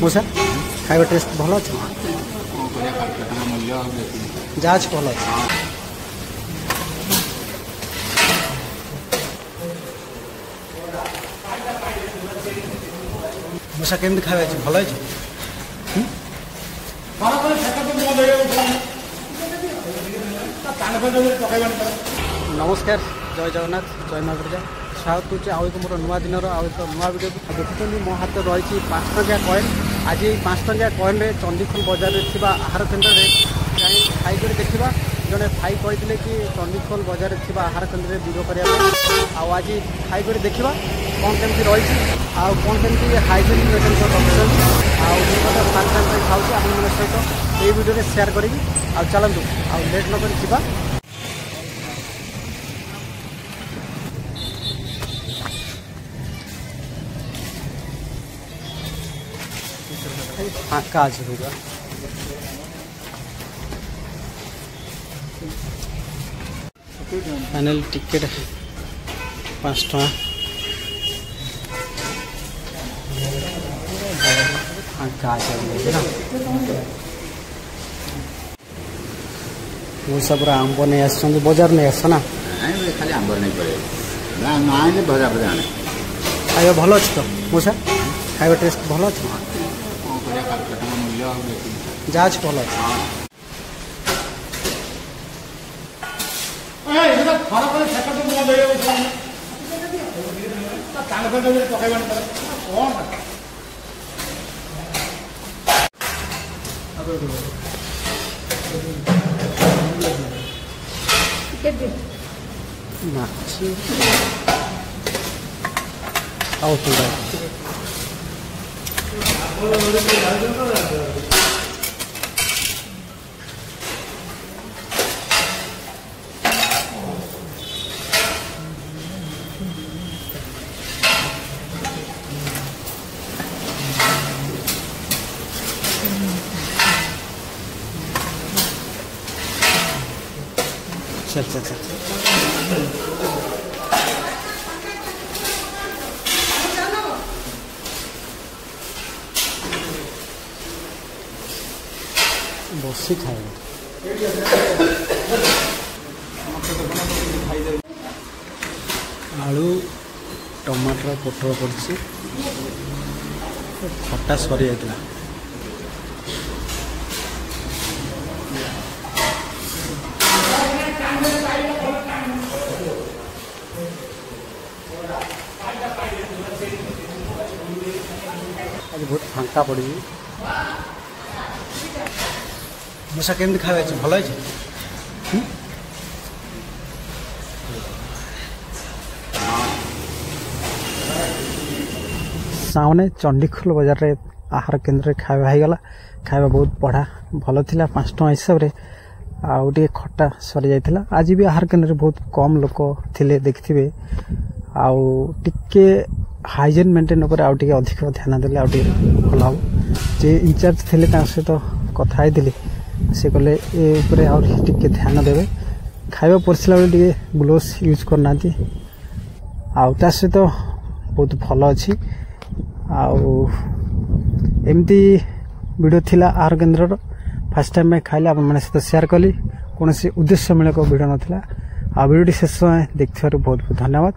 मौसा खाଇବା टेस्ट भल अच्छे जहाज भल अच्छे मौसा केमती खाଇବା भल अच्छे नमस्कार जय जगन्नाथ जय माँ दुर्गा स्वागत होची आउ एक मोर नुआ दिन आउ एक नुआ वीडियो देखुं मो हाथ रही 5 टंकिया कॉइन आज 5 टंकिया कॉइन रे चंडीखोल बाजार में आहार केन्द्र में जाई खाई कर देखा जड़े भाई कहते कि चंडीखोल बाजार में आहार केन्द्र में वीडियो करने आज खाई कर देखा कौन केमती रही कौन केमती हाइजीन मेंटेन कर फास्ट टाइम खाऊँ आप सहित ये वीडियो शेयर करी चलतु लेट नक जा फाँका अच्छे पूरा फाइनल टिकेट 5 टका फाँका अच्छे मौसा पूरा आंब नहीं आस बजार नहीं आस ना खाली आंब नहीं पड़े बजार खाଇବା भल अच्छे तो मौसा खाଇବା टेस्ट भल अच्छे जहाज भल अच्छे चल चल चल बसी खाए आलू टमाटर पोटल पड़ी खटा सरी जाता आज बहुत फाँका पड़ी मौसा केमती खाଇବା भल अच्छे सामने चंडीखोल बाजार रे आहार केन्द्र खाଇବା होगला खाଇବା बहुत बढ़ा भल थिला 5 टका हिसाब से आउटे खट्टा सरी जाइथिला आज भी आहार केन्द्र बहुत कम लोक थिले देखिथिबे आउ टिके हाइजीन मेंटेन उपर आउ टिके अधिक ध्यान देले आउ टिके भल हो जे इंचार्ज थिले ता सहित कथा आइथिले से कले ए आउ टिके ध्यान देवे खाଇବା परसिला बेले टिके ग्लोव्स यूज करना आउ ता सहित बहुत भल अच्छी आउ एमती वीडियो थिला आहार केन्द्र फर्स्ट टाइम में खाइले आप मैंने सहित शेयर कली कौन उद्देश्य मूलक वीडियो नाला आ वीडियो शेष देखिए बहुत बहुत धन्यवाद।